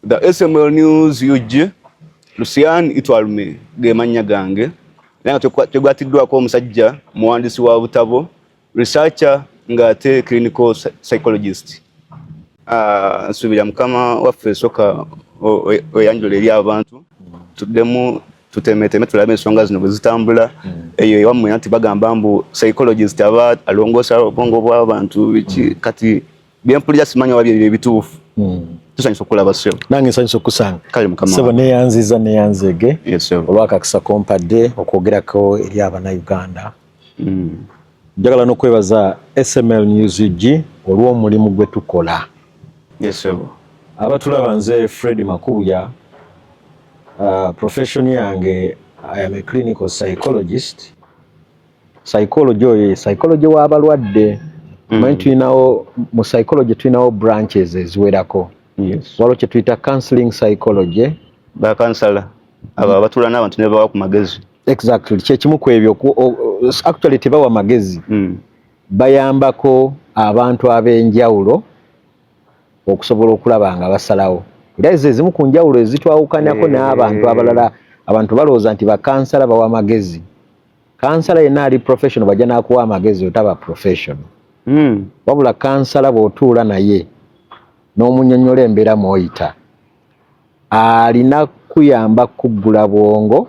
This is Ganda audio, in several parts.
The SML News UG Lucian Itwalme gemanya gange naye tegwatiddwako omusajja muwandiisi wa butabo researcher ng'ate clinical psychologist. Nsubira mukama waffe soka oyanjula eri abantu tuddemu tutemeteme tulabe ensonga zino bwe zitambula eyo ewammwe nti bagamba mbu psychologist aba alongoosa obwongo bw'abantu kati byempulira simanyi oba bye bituufu. Tusanyusa okulaba ssebo. Nange nsanyusa okusanga. Kale mukama. Ssebo neyanzege. Yes sir. Olwakakisa kompadde okwogerako eri Abannayuganda. Njagala n'okwebaza SML News UG olw'omulimu gwe tukola. Yes sir. Abatulaba nze Fred Makubuya. Profession yange, I am a clinical psychologist. Psychology w'abalwadde. Mu psychology tulinawo branches eziwerako. Yes. Waliwo kye tuyita counseling psychology. Bakansala abo abatula n'abantu ne bawa ku magezi. Exactly. Kyekimu ku ebyo actually tebawa magezi. Bayambako abantu ab'enjawulo okusobola okulaba nga basalawo. Era ezimu ku njawulo ezitwawukanyako n'abantu abalala. Abantu balowooza nti bakansala bawa amagezi. Kansala yenna ali professional bajja n'akuwa amagezi otaba professional. Wabula kansala bw'otuula naye n'omunnyonnyola embeera mw'oyita alina kuyamba kuggula bwongo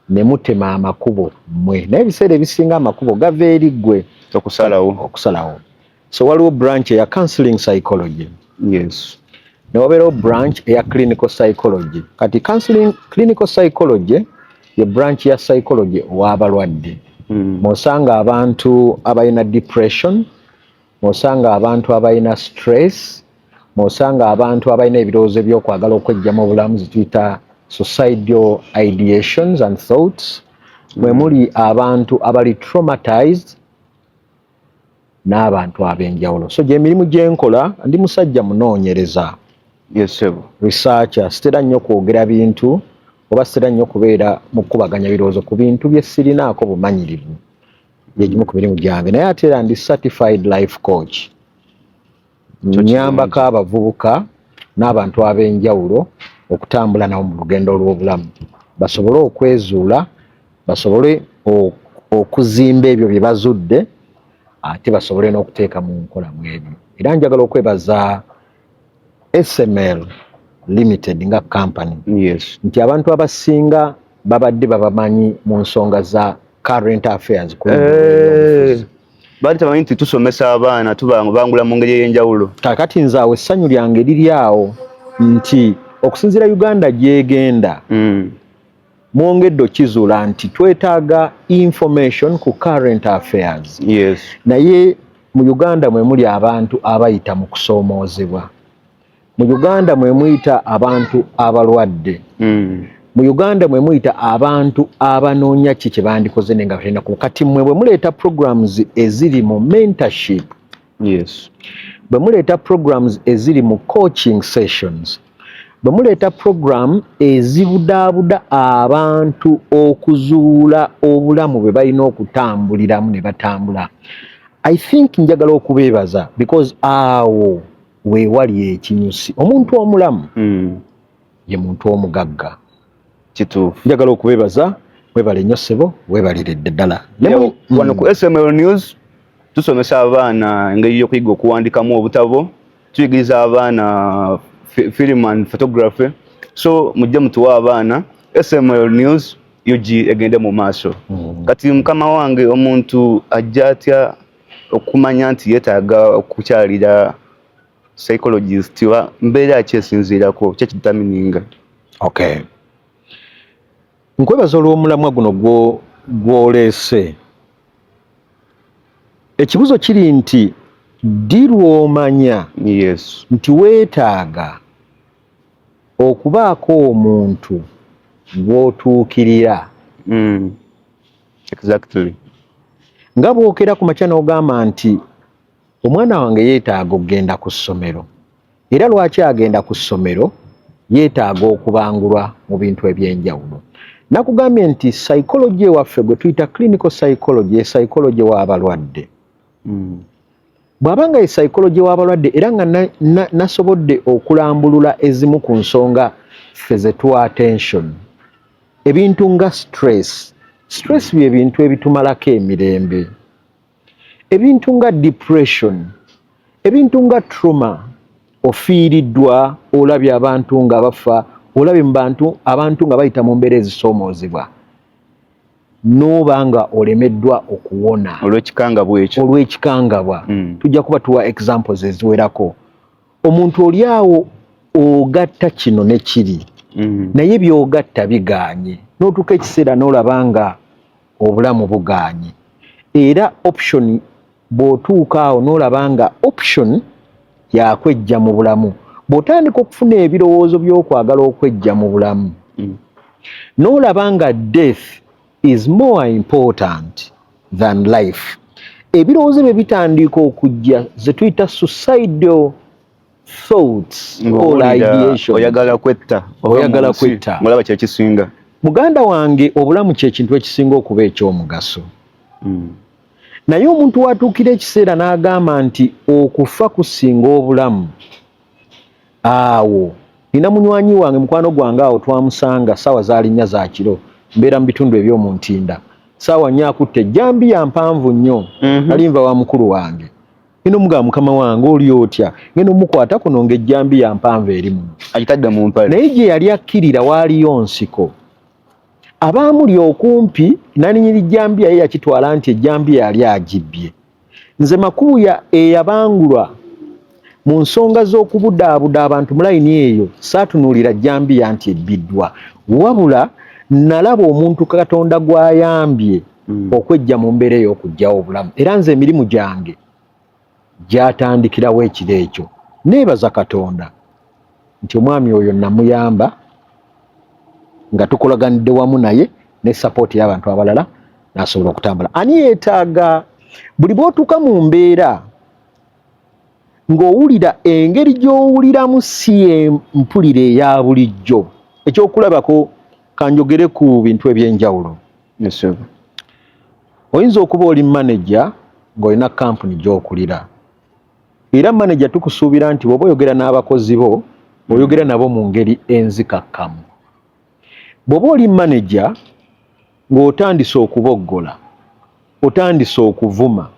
ne mutema amakubo mmwe naye ebiseera ebisinga amakubo gava eri ggwe okusalawo. So waliwo branch eya counseling psychology. Yes. Ne wabeerawo branch eya clinical psychology. Kati clinical psychology ye branch ya psychology w'abalwadde. Mosanga abantu abayina depression, mosanga abantu abayina stress, mosanga abantu abayina ebirowoozo by'okwagala okwejja mu bulamu zituyita suicidal ideations and thoughts. Mwe muli abantu abali traumatized n'abantu ab'enjawulo. So gye mirimu gye nkola, ndi musajja munoonyereza. Yes sir. Researcher, sitera nnyo kwogera bintu oba sitera nnyo kubeera mu kukubaganya birowoozo ku bintu bye sirinaako bumanyirivu. Yegimu ku mirimu gyange naye ate era ndi certified life coach. Nyambako abavubuka n'abantu ab'enjawulo okutambula nabo mu lugendo lw'obulamu basobole okwezuula, basobole okuzimba ebyo bye bazudde ate basobole n'okuteeka mu nkola mu ebyo. Era njagala okwebaza SML Limited nga company. Yes. Nti abantu abasinga babadde babamanyi mu nsonga za current affairs. Bali tamanyi nti tusomesa abaana tubangula mu ngeri ey'enjawulo. Kakati nze awo essanyu lyange liri awo nti okusinziira Uganda gyegenda mwongedde okizuula nti twetaaga information ku current affairs. Yes. Naye mu Uganda mwe muli abantu abayita mu kusoomoozebwa. Mu Uganda mwe muyita abantu abalwadde. Mu Uganda mwe muyita abantu abanoonya ki kye bandikoze nenga balina ku kati mwe bwe muleeta programs eziri mu mentorship. Yes. Bwe muleeta programs eziri mu coaching sessions. Bwe muleeta program ezibudaabuda abantu okuzuula obulamu bwe balina okutambuliramu ne batambula. I think njagala okubeebaza because awo weewali ekinyusi. Omuntu omulamu ye muntu omugagga. Kituufu. Njagala okubeebaza, weebale nnyo ssebo, weebaliredde ddala. Wano ku SML News tusomesa abaana engeri y'okuyiga okuwandikamu obutabo, tuyigiriza abaana film and photography. So mujje mutuwa abaana SML News UG egende mu maaso. Kati mukama wange omuntu ajja atya okumanya nti yeetaaga okukyalira psychologist wa mbeera ki esinziirako kye kitamininga? Okay. Nkwebaza olw'omulamwa guno gw'oleese. Ekibuzo kiri nti ddi lw'omanya nti weetaaga okubaako omuntu gw'otuukirira. Exactly. Nga bw'okera ku makya n'ogamba nti omwana wange yeetaaga okugenda ku ssomero. Era lwaki agenda ku ssomero? Yeetaaga okubangulwa mu bintu eby'enjawulo. Nakugambye nti psychology waffe gwe tuyita clinical psychology, psychology w'abalwadde. bw'abanga ye psychology w'abalwadde era nga nasobodde okulambulula ezimu ku nsonga ffe ze tuwa attention. Ebintu nga stress bye bintu ebitumalako emirembe. Ebintu nga depression, ebintu nga trauma, ofiiriddwa, olabye abantu nga bafa, olabye abantu nga bayita mu mbeera ezisoomoozebwa, n'oba nga olemeddwa okuwona olw'ekikangabwa. Tujja kuba tuwa examples eziwerako. Omuntu oli awo ogatta kino ne kiri, naye by'ogatta bigaanye, n'otuuka ekiseera n'olaba nga obulamu bugaanye. Era option bw'otuuka awo n'olaba nga option yakwejja mu bulamu, bw'otandika okufuna ebirowoozo by'okwagala okwejja mu bulamu, n'olaba nga death is more important than life, ebirowoozo bye bitandika okujja ze tuyita suicidal thoughts or ideation. Oyagala kwetta ng'olaba kye kisinga. Muganda wange, obulamu kye kintu ekisinga okuba eky'omugaso. Naye omuntu watuukira ekiseera n'agamba nti okufa kusinga obulamu, awo nina munywanyi wange, mukwano gwange, awo twamusanga ssaawa zaali 4 za kiro, mbeera mu bitundu eby'omu Ntinda, ssaawa 4 akutte ejjambiya mpanvu nnyo, alinva wa mukulu wange. Ngenda omugamba, mukama wange oli otya? Ngenda omukwata kuno ng'ejjambiya mpanvu eri muno, agitadde mu mpale. Naye gye yali akkirira waaliyo nsiko. Abaamuli okumpi n'alinyira ejjambiya ye yakitwala nti ejjambiya yali agibbye. Nze Makubuya eyabangulwa mu nsonga z'okubudaabuda abantu mu layini eyo, saatunuulira jjambiya nti ebbiddwa, wabula nalaba omuntu Katonda gw'ayambye okwejja mu mbeera ey'okuggyawo obulamu. Era nze emirimu gyange gyatandikirawo ekiro ekyo. Neebaza Katonda nti omwami oyo namuyamba nga tukolaganidde wamu naye ne support y'abantu abalala n'asobola okutambula. Ani yeetaaga buli bw'otuuka mu mbeera ng'owulira engeri gy'owuliramu si empulira eya bulijjo. Ekyokulabako kanjogere ku bintu eby'enjawulo. Oyinza okuba oli manager ng'olina kampuni gy'okulira, era manager tukusuubira nti bw'oba oyogera n'abakozi bo oyogera nabo mu ngeri enzikakkamu. Bw'oba oli manager ng'otandise okuboggola, otandise okuvuma,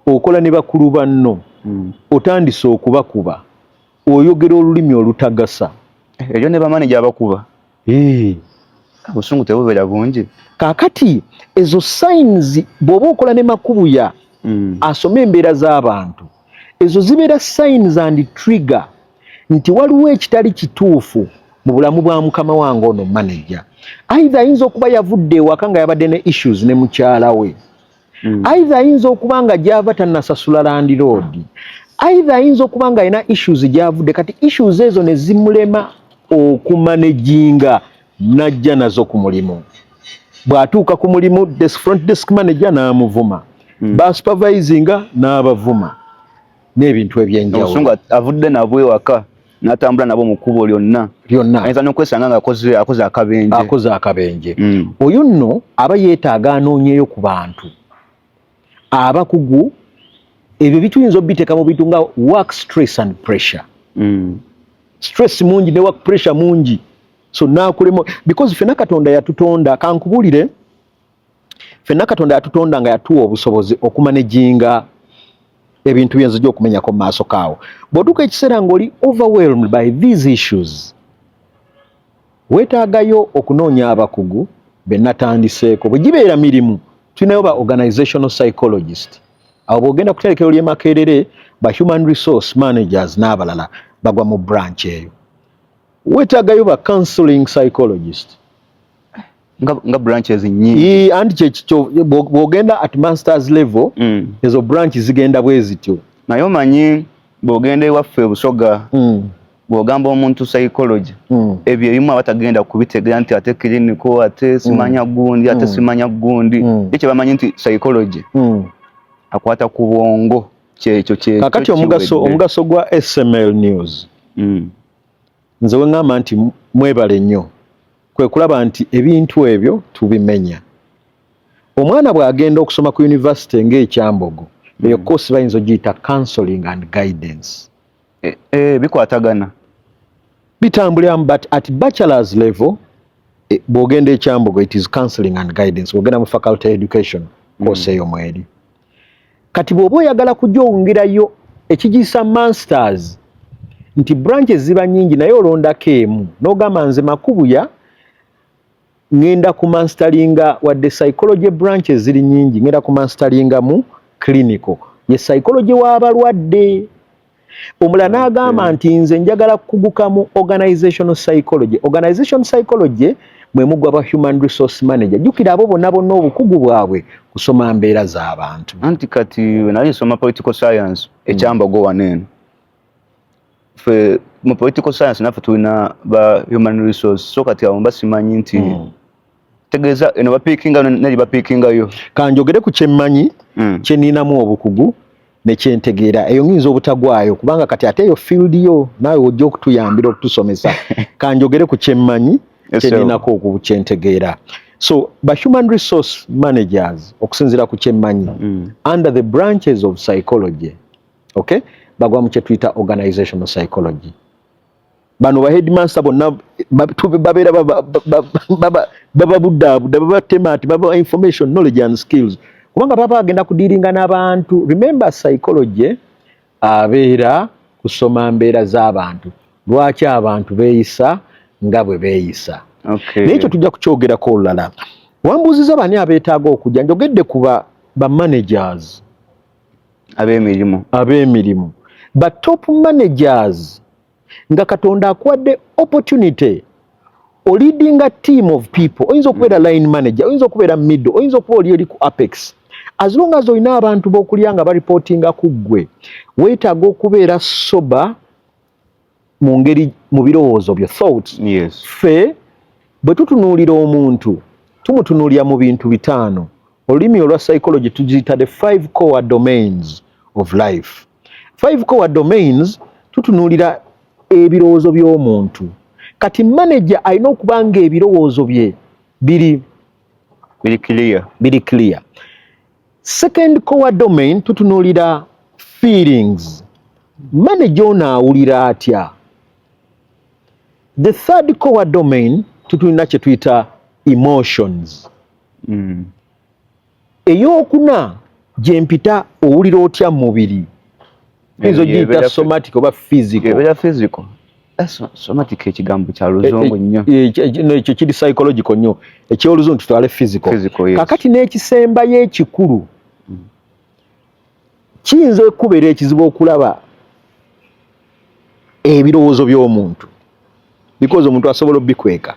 okola ne bakulu banno, otandise okubakuba, oyogera olulimi olutagasa, ebyo ne bamanager abakuba, obusungu tebubeera bungi. Kaakati ezo signs bw'oba okola ne Makubuya asoma embeera z'abantu, ezo zibeera signs and trigger nti waliwo ekitali kituufu mu bulamu bwa mukama wange ono manager. Either ayinza okuba yavudde ewaka nga yabadde ne issues ne mukyala we, either ayinza okuba nga gy'ava tannasasula landlord, either ayinza okuba nga alina issues gy'avudde, kati issues ezo ne zimulema okumanejinga, n'ajja nazo ku mulimu. Bw'atuuka ku mulimu, front desk manager n'amuvuma, ba supervisinga n'abavuma, n'ebintu eby'enjawulo. Obusungu avudde nabwe ewaka n'atambula nabo mu kkubo lyonna. Ayinza n'okwesanga nga akoze akabenje. Oyo nno aba yeetaaga anoonyeyo ku bantu abakugu. Ebyo bituyinza obiteeka mu bintu nga work stress and pressure. Stress mungi ne work pressure mungi, so naakulemo because ffenna Katonda yatutonda, kankubulire, ffenna Katonda yatutonda nga yatuwa obusobozi okumanejinga ebintu byenzo gy'okumenyako mu maaso kaawo. Bw'otuuka ekiseera ng'oli overwhelmed by these issues, weetaagayo okunoonya abakugu be natandiseeko. Bwe gibeera mirimu, tulinayo ba organizational psychologist. Awo bw'ogenda ku tterekero ly'e Makerere, ba human resource managers n'abalala bagwa mu branch eyo. Weetaagayo ba counseling psychologist. Nga branches nyingi. Anti kyekyo bw'ogenda at masters level, ezo branch zigenda bwe zityo. Naye omanyi bw'ogenda ewaffe e Busoga, bw'ogamba omuntu psychology, ebyo ebimu abatagenda kubitegera nti ate clinical, ate simanya gundi, ate simanya gundi. Ekyo bamanyi nti psychology akwata ku bwongo, kyekyo. Kakati omugaso gwa SML News, nze we ngamba nti mwebale nnyo, kwe kulaba nti ebintu ebyo tubimenya. Omwana bw'agenda okusoma ku university ng'ekyambogo, eyo course bayinza ogiyita counseling and guidance. Bikwatagana bitambulira but at bachelor's level bwogenda ekyambogo it is counseling and guidance, bwogenda mu faculty education course eyo mweri. Kati bw'oba oyagala kujja owongerayo ekigiyisa masters nti branches ziba nyingi naye olondako emu n'ogamba nze Makubuya ngenda ku masteringa wadde psychology branches ziri nyingi ngenda ku masteringa mu clinical ye psychology w'abalwadde. Omulala n'agamba nti nze njagala kuguka mu organizational psychology. Organizational psychology mwe mugwa ba human resource manager. Jukira abo bonna obukugu bwabwe kusoma mbeera z'abantu. Anti kati nali nsoma political science ekyambogo wanene. Mu political science nafe tulina ba human resource so kati abo basimanyi nti tegeeza eno bapiikinga neri bapiikingayo. Kanjogere ku kyemmanyi kye ninamu obukugu ne kyentegeera eyo nginza obutagwayo kubanga kati ate eyo field yo naawe ojja okutuyambira okutusomesa. Kanjogere ku kyemmanyi kye ninako okukyentegeera. So ba human resource managers okusinziira ku kyemmanyi under the branches of psychology, okay, bagwa mu kye tuyita organizational psychology. Bano ba headmaster bonna babeera bababudaabuda babatemaati baba information knowledge and skills kubanga baba bagenda kudiringa n'abantu. Remember psychology abeera kusoma mbeera z'abantu, lwaki abantu beeyisa nga bwe beeyisa. Naye ekyo tujja kukyogerako olulala. Wambuuziza bani abeetaaga okujja, njogedde ku ba managers ab'emirimu ba top managers nga Katonda akuwadde opportunity o leading a team of people. Oyinza okubeera line manager, oyinza okubeera middle, oyinza okuba oli eri ku apex. As long as olina abantu b'okulya nga baripotinga ku ggwe, weetaaga okubeera sober mu ngeri mu birowoozo byo thoughts. Ffe bwe tutunuulira omuntu tumutunuulira mu bintu bitaano. Olulimi olwa psychology tugiyita the 5 core domains of life. 5 core domains tutunuulira ebirowoozo by'omuntu. Kati manager alina okuba nga ebirowoozo bye biri clear. Second core domain tutunuulira feelings. Manager ono awulira atya. The third core domain tutulina kye tuyita emotions. Eyokuna gye mpita owulira otya mu mubiri. Ezo giyita somatic oba physical. Somatic ekigambo kya luzungu nnyo. Ekyo kiri psychological nnyo. Ekyoluzungu tutwale physical. Kakati n'ekisembayo ekikulu kiyinza okubeera ekizibu okulaba ebirowoozo by'omuntu because omuntu asobola obikweka.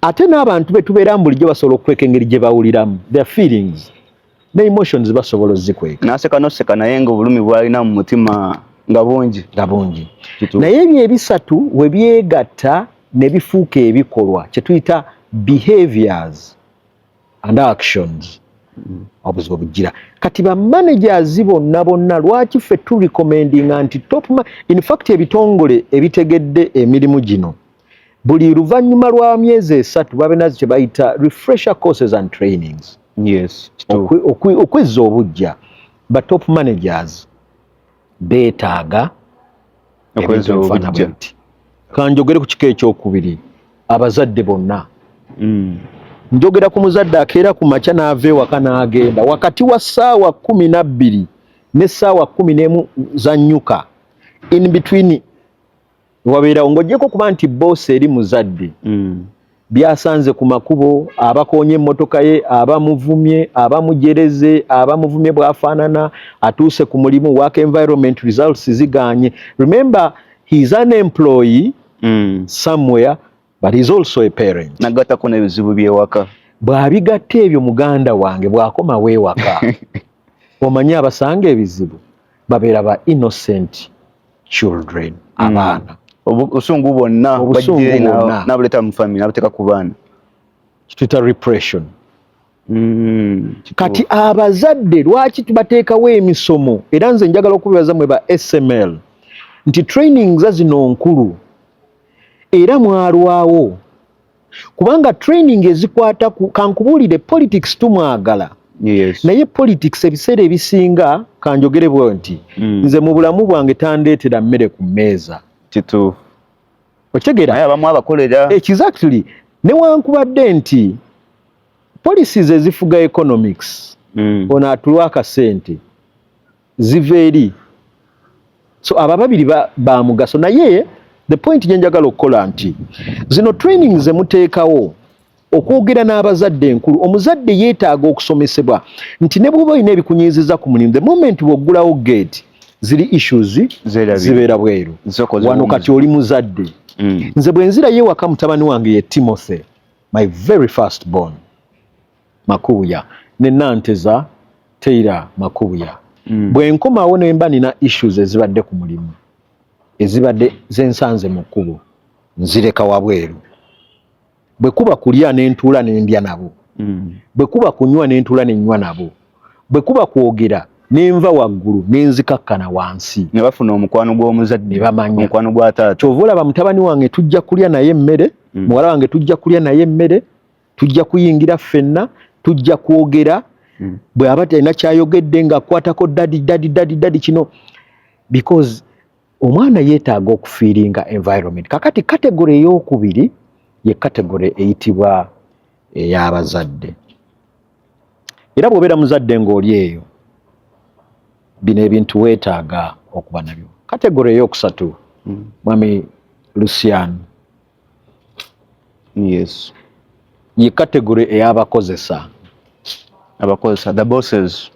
Ate n'abantu be tubeera bulijjo basobola okukweka engeri gye bawuliramu, their feelings ne emotions basobola ozikweka. Naseka noseka naye nga obulumi bwalina mu mutima nga bungi. Naye ebyo ebisatu we byegatta ne bifuuka ebikolwa kye tuyita behaviors and actions. Obuzibu bugira. Kati ba managers bonna lwaki ffe tu recommendinga nti in fact ebitongole ebitegedde emirimu gino buli luvannyuma lwa myezi 3 babenazi kye bayita refresher courses and trainings. Okwezza obujja ba top managers beetaaga okwezza obujja. Kanjogere ku kika ekyokubiri abazadde bonna. Njogera ku muzadde akeera ku makya n'ava ewaka n'agenda wakati wa ssaawa 12 ne ssaawa 11 zannyuka in between wabeerawo ng'oggyeko kuba nti boss eri muzadde byasanze ku makubo, abakoonye emmotoka ye, abamuvumye, abamujereze, abamuvumye bw'afaanana, atuuse ku mulimu, work environment results ziganye. Remember, he is an employee somewhere, but he is also a parent. Nagatako n'ebizibu by'ewaka. Bw'abigatta ebyo muganda wange bw'akomawo ewaka omanyi abasanga ebizibu babeera ba innocent children, abaana. Obusungu bwonna bajje n'abuleeta mu family n'abuteeka ku baana. Kituyita repression. Kati abazadde lwaki tubateekawo emisomo era nze njagala okubibaza mwe ba SML nti trainings zino nkulu era mwalwawo kubanga training ezikwata kankubuulire politics tumwagala Yes. Naye politics ebiseera ebisinga kanjogere bwe nti nze mu bulamu bwange tandeetera mmere ku mmeeza. Kituufu. Okitegera? Naye abamu abakolera. Exactly. Newankubadde nti policies ezifuga economics ono atulwa akasente ziva eri. So aba babiri ba mugaso. Naye the point gye njagala okukola nti zino training ze muteekawo okwogera n'abazadde enkulu, omuzadde yeetaaga okusomesebwa nti ne bw'oba olina ebikunyiiziza ku mulimu, the moment bw'oggulawo gate ziri issues zibeera bweru. Wano kati oli muzadde. Nze bwe nzirayo ewaka mutabani wange ye Timothy, my very first born, Makubuya, ne Nanteza Teira Makubuya. Bwe nkomawo ne mba nina issues ezibadde ku mulimu, ezibadde zensanze mu kkubo, nzireka wabweru. Bwe kuba kulya ne ntuula ne ndya nabo. Bwe kuba kunywa ne ntuula ne nnywa nabo. Bwe kuba kwogera ne nva waggulu ne nzikakkana wansi. Ne bafuna omukwano gw'omuzadde, ne bamanya. Omukwano gwa taata. Kyova olaba mutabani wange tujja kulya naye emmere, muwala wange tujja kulya naye emmere, tujja kuyingira ffenna, tujja kwogera. Bwe aba talina kyayogedde ng'akwatako dadi kino. Because omwana yeetaaga okufiiringa environment. Kakati kategori ey'okubiri ye kategori eyitibwa ey'abazadde. Era bw'obeera muzadde ng'oli eyo, bino ebintu weetaaga okuba nabyo. Kategori ey'okusatu, Mwami Lucian. Yes. Ye kategori ey'abakozesa. Abakozesa, the bosses.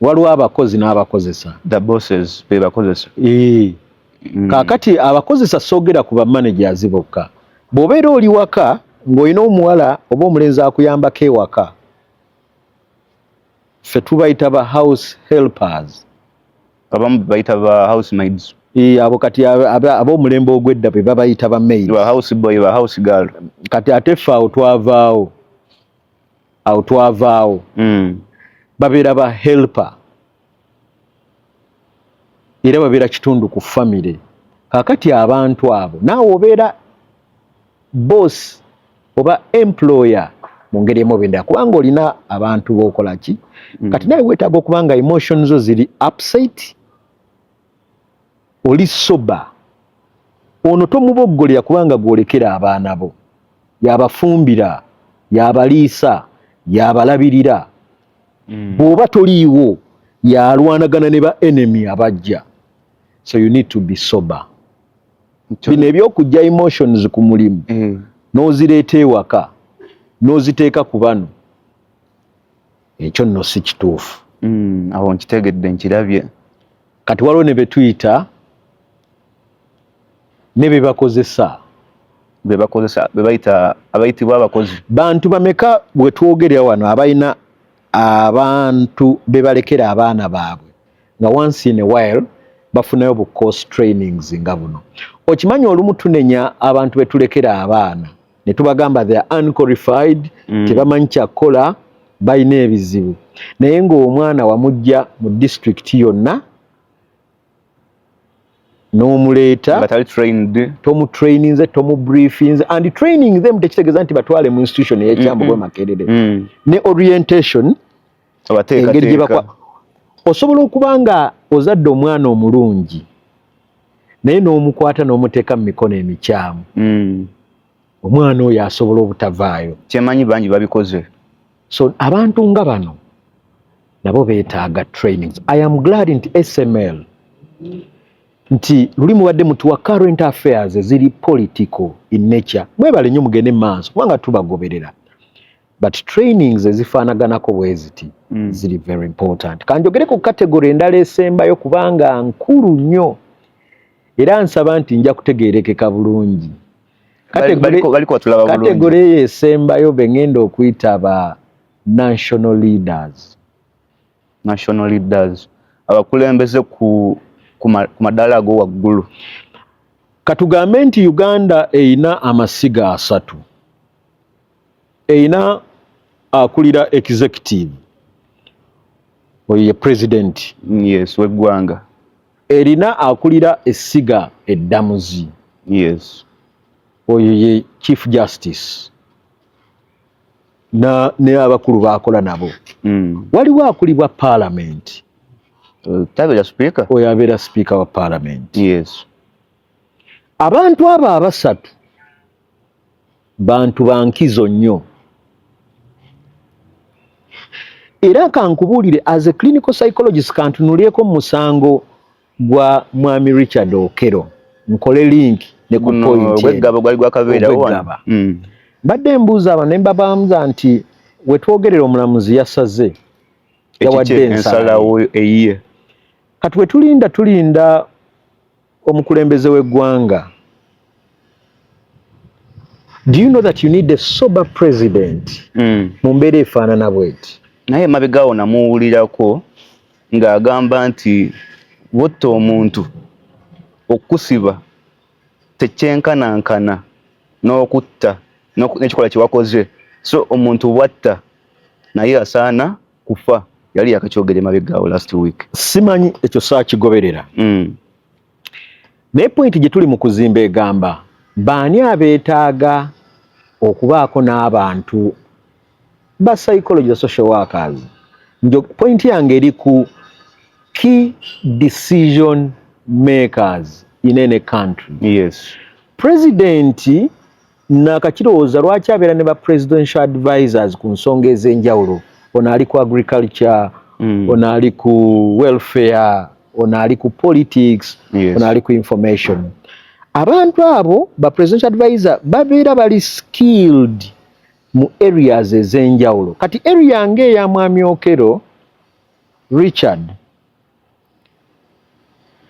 Waliwo abakozi n'abakozesa. The bosses be bakozesa. Kaakati abakozesa soogera ku bamanagers bokka. Bw'obeera oli waka ng'olina omuwala oba omulenzi akuyambako ewaka, ffe tubayita ba house helpers. Abamu bayita ba housemaids. Abo kati ab'omulembe ogw'edda be babayita ba maids. Ba house boy, ba house girl. Kati ate ffe awo twavaawo. Babeera ba helper. Era babeera kitundu ku famire. Kaakati abantu abo naawe obeera boss oba employer mu ngeri emu oba endala, kubanga olina abantu b'okola ki. Kati nawe weetaaga okuba nga emotions zo ziri upset, oli sober. Ono tomuboggolera kubanga gwolekera abaana bo, yabafumbira, yabaliisa, yabalabirira. Bw'oba toliiwo yalwanagana ne ba enemy abajja. So you need to be sober. Bino ebyokujja emotions ku mulimu n'ozireeta ewaka n'oziteeka ku bano, ekyo nno si kituufu. Awo nkitegedde, nkirabye. Kati waliwo ne be tuyita ne be bakozesa. Be bayita abayitibwa abakozi. Bantu bameka bwe twogera wano abalina abantu be balekera abaana baabwe nga once in a while bafunayo bu course trainings nga buno. Okimanyi olumu tunenya abantu be tulekera abaana ne tubagamba they are unqualified, tebamanyi kyakola, balina ebizibu. Naye ng'omwana wamujja mu district yonna n'omuleeta batali trained, tomu traininze, tomu briefinze, and training them tekitegeeza nti batwale mu institution ey'ekyambo gwe Makerere. Ne orientation engeri gye bakwa. Osobola okuba nga ozadde omwana omulungi naye n'omukwata n'omuteeka mu mikono emikyamu, omwana oyo asobola obutavaayo. Kyemanyi bangi babikoze. So abantu nga bano nabo beetaaga trainings. I am glad nti SML nti luli muwadde mutuwa current affairs ziri political in nature. Mwebale nnyo mugende maaso kubanga tubagoberera. But trainings ezifaanaganako bwe ziti ziri very important. Kanjogere ku category endala esembayo kubanga nkulu nnyo era nsaba nti nja kutegeerekeka bulungi. Category eyo esembayo be ngenda okuyita ba national leaders. National leaders. Abakulembeze ku madala ago waggulu. Katugambe nti Uganda eyina amasiga 3. Eyina akulira executive, oyo ye president. Yes, w'eggwanga. Erina akulira essiga eddamuzi. Yes. Oyo ye chief justice. ne abakulu bakola nabo. Waliwo akulibwa parliament. Tabira speaker. Oyo abeera speaker wa parliament. Yes. Abantu abo abasatu bantu bankizo nnyo. Era kankubuulire as a clinical psychologist kantunulyeko mu musango gwa mwami Richard Okero. Nkole link ne ku point. Ogwegaba gwali gwakabeera Badde mbuuza aba ne mbabaamuza nti we twogerera omulamuzi yasaze yawadde ensalawo eyiye. Kati we tulinda omukulembeze w'eggwanga. Do you know that you need a sober president? Mu mbeera efaanana bw'eti. Naye mabegaawo namuwulirako ng'agamba nti wotta omuntu okusiba tekyenkanankana n'okutta n'ekikola kye wakoze. So omuntu bwatta naye asaana kufa. Yali yakakyogere mabegaawo last week. Simanyi ekyo saakigoberera. Naye point gye tuli mu kuzimba egamba baani abeetaaga okubaako n'abantu ba psychology social workers. Njo point yange eri ku key decision makers in any country. Yes. President nakakirowooza lwaki abeera ne ba presidential advisors ku nsonga ez'enjawulo. Ono ali ku agriculture, ono ali ku welfare, ono ali ku politics, ono ali ku information. Abantu abo ba presidential advisor babeera bali skilled mu areas ez'enjawulo. Kati area ng'eya mwami Okero Richard,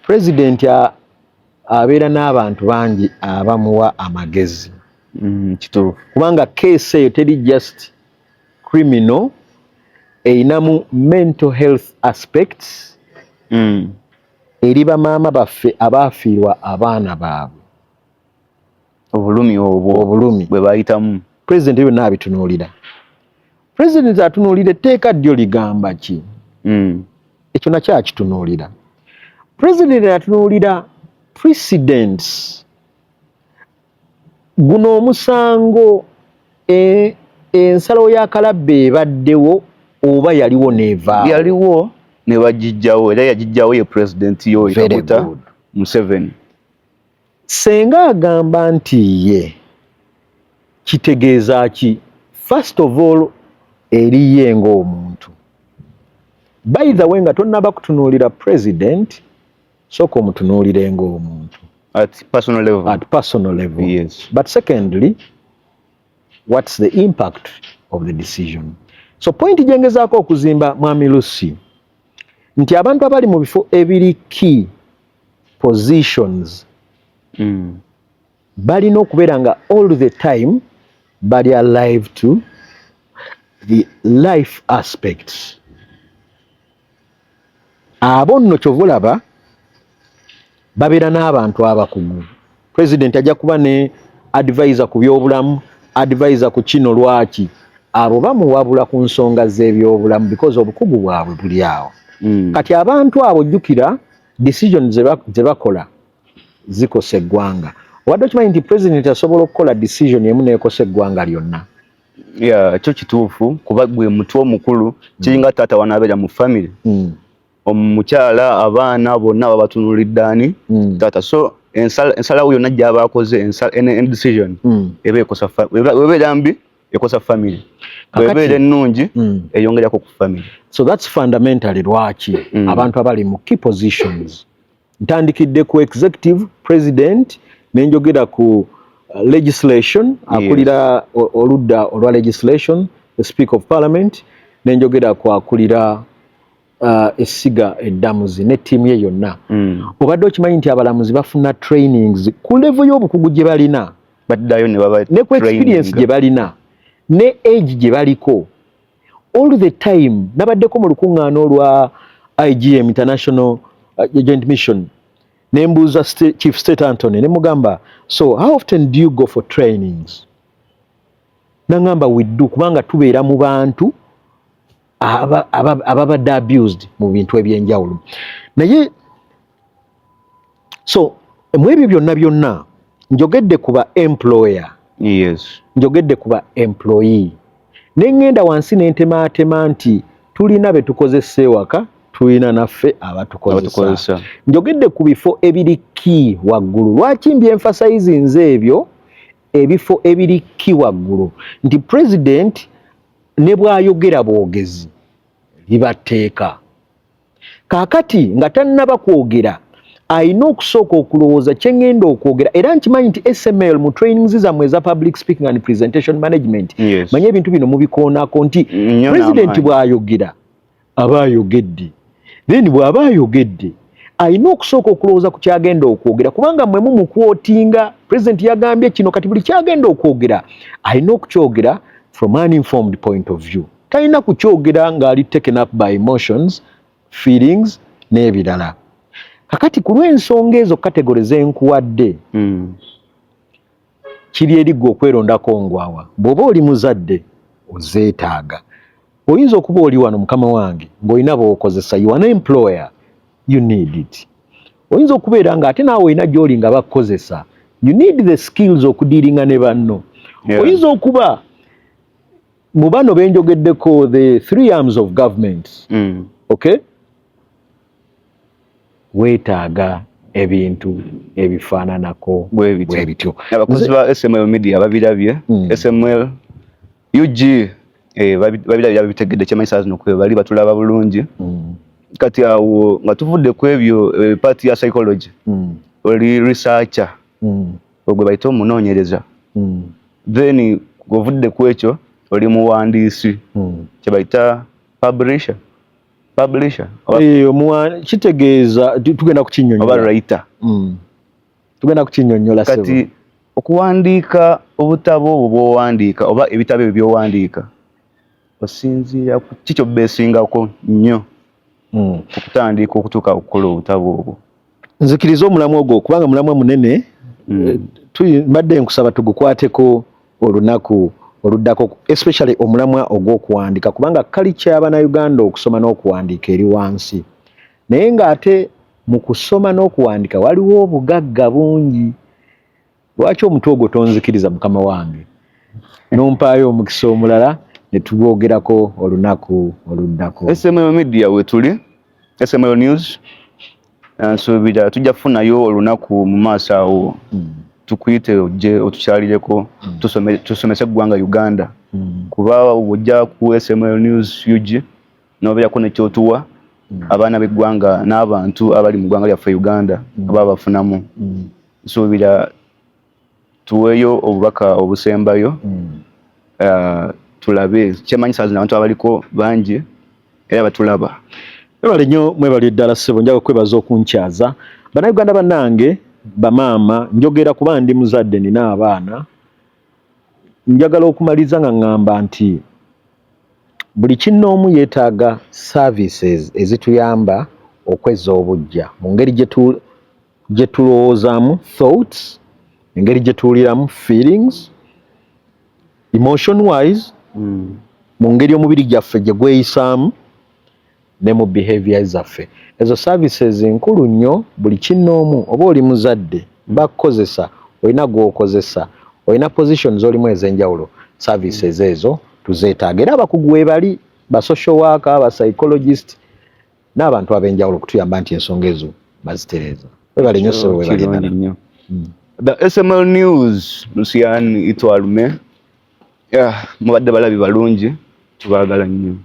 president abeera n'abantu bangi abamuwa amagezi. Kituufu. Kubanga case eyo teri just criminal, einamu mental health aspects. Eri bamaama baffe abaafiirwa abaana baabwe. Obulumi bwe bayitamu. President byonna abitunuulira. President atunuulira etteeka ddyo ligamba ki? Ekyo nakyo akitunuulira. President atunuulira precedents. Guno omusango ensalawo ya Kalabbe ebaddewo oba yaliwo neevaawo? Yaliwo ne bagijjawo era yagijjawo ye president yo Kaguta Museveni. Senga agamba nti ye kitegeeza ki? First of all eriye ng'omuntu. By the way nga tonnaba kutunuulira president sooka omutunuulire ng'omuntu. At personal level. At personal level. Yes. But secondly, what's the impact of the decision? So point gyengezaako okuzimba mwami Lucy nti abantu abali mu bifo ebiri key positions balina okubeera nga all the time bali alive to the life aspects. Abo nno kyova olaba babeera n'abantu abakugu. President ajja kuba ne advisor ku byobulamu, advisor ku kino lwaki. Abo bamuwabula ku nsonga z'ebyobulamu because obukugu bwabwe buli awo. Kati abantu abo jjukira decisions ze bakola zikosa eggwanga. Wadde okimanyi nti president asobola okukola decision emu n'ekosa eggwanga lyonna. Kyo kituufu kuba gwe mutwe omukulu kiringa taata wanaabeera mu family. Omukyala abaana bonna babatunulidde ani taata. So ensalawo yonna gy'aba akoze decision eba ekosa webeera mbi ekosa family. Bwebeera ennungi eyongerako ku family. So that's fundamentally lwaki abantu abali mu key positions. Ntandikidde ku executive president nenjogera ku legislation akulira oludda olwa legislation, the speaker of parliament, nenjogera ku akulira essiga eddamuzi ne ttiimu ye yonna. Obadde okimanyi nti abalamuzi bafuna trainings ku level y'obukugu gye balina, baddayo ne ku experience gye balina ne age gye baliko. All the time nabaddeko mu lukuŋŋaana olwa IGM International Joint Mission nembuuza Chief State Anthony ne mugamba, so how often do you go for trainings? Nangamba we do, kubanga tubeera mu bantu ababadde abused mu bintu ebyenjawulo. Naye so mu ebyo byonna njogedde ku ba employer, yes, njogedde ku ba employee. nengenda wansi n'entemaatema nti tulina betukozesa ewaka tulina naffe abatukozesa. Njogedde ku bifo ebiri ki waggulu. Lwaki mbyemfasayizi nze ebyo ebifo ebiri ki waggulu nti president ne bw'ayogera bwogezi libateeka. Kaakati nga tannaba kwogera ayina okusooka okulowooza kye ngenda okwogera, era nkimanyi nti SML mu trainings zammwe eza public speaking and presentation management manye ebintu bino mubikoonako nti president bw'ayogera aba ayogedde, then bw'aba ayogedde ayina okusooka okulowooza ku kyagenda okwogera, kubanga mmwe mumukwotinga president yagambye kino, kati buli kyagenda okwogera ayina okukyogera from an informed point of view. Talina kukyogera ng'ali taken up by emotions, feelings n'ebirala. Kakati ku lw'ensonga ezo kategori zenkuwadde kiri erigga okwerondako ngwawa. Bw'oba oli muzadde ozeetaaga. Oyinza okuba oli wano mukama wange ng'olina b'okozesa, you are an employer, you need it. Oyinza okubeera nga ate naawe olina gy'oli nga bakukozesa, you need the skills okudiiringa ne banno. Oyinza okuba mu bano benjogeddeko the three arms of government, okay? Weetaaga ebintu ebifaananako bwe bityo. Abakozi ba SML Media babirabye, SML UG babirabye babitegedde kyemanyi saa zino kwe bali batulaba bulungi. Kati awo nga tuvudde ku ebyo part ya psychology, oli researcher, ogwe bayita omunoonyereza, then govudde ku ekyo oli muwandiisi, kye bayita publisher. Kitegeeza tugenda kukinnyonnyola. Oba writer. Tugenda kukinnyonnyola sebo. Kati okuwandiika obutabo obwo bw'owandiika oba ebitabo ebyo by'owandiika osinziira ku kikyo beesingako nnyo okutandika okutuuka okukola obutabo obwo. Nzikiriza omulamwa ogwo kubanga mulamwa munene. Mbadde nkusaba tugukwateko olunaku oluddako, especially omulamwa ogw'okuwandiika, kubanga kali ky'Abannayuganda okusoma n'okuwandiika eri wansi, naye ng'ate mu kusoma n'okuwandiika waliwo obugagga bungi. Lwaki omutwe ogwo tonzikiriza mukama wange nompaayo omukisa omulala ne tugwogerako olunaku oluddako. SML Media we tuli, SML News, nsuubira tujja kufunayo olunaku mu maaso awo tukuyite ojje otukyalireko tusomese eggwanga Uganda, kuba ojja ku SML News UG n'obeerako nekyotuwa abaana b'eggwanga n'abantu abali mu ggwanga lyaffe Uganda aba bafunamu. Nsuubira tuweeyo obubaka obusembayo, tulabe kyemanyi saa zino abantu abaliko bangi era batulaba. Mwebale nnyo, mwebale ddala ssebo, njaga okwebaza okunkyaza. Bannayuganda bannange, bamaama, njogera kuba ndi muzadde nina abaana, njagala okumaliza nga ngamba nti buli kinnoomu yeetaaga services ezituyamba okwezza obujja mu ngeri gye tulowoozaamu, thoughts, engeri gye tuwuliramu, feelings, emotion wise, mu ngeri omubiri gyaffe gye gweyisaamu ne mu behavior zaffe. Ezo services nkulu nnyo. Buli kinnoomu oba oli muzadde bakukozesa, olina gw'okozesa, olina positions olimu ez'enjawulo, services ezo tuzeetaaga. Era abakugu we bali, ba social worker, ba psychologist n'abantu ab'enjawulo okutuyamba nti ensonga ezo bazitereeza. Webale nnyo ssebo, webale nnyo. The SML News, Lucian Itwalume, mubadde balabi balungi, tubaagala nnyo.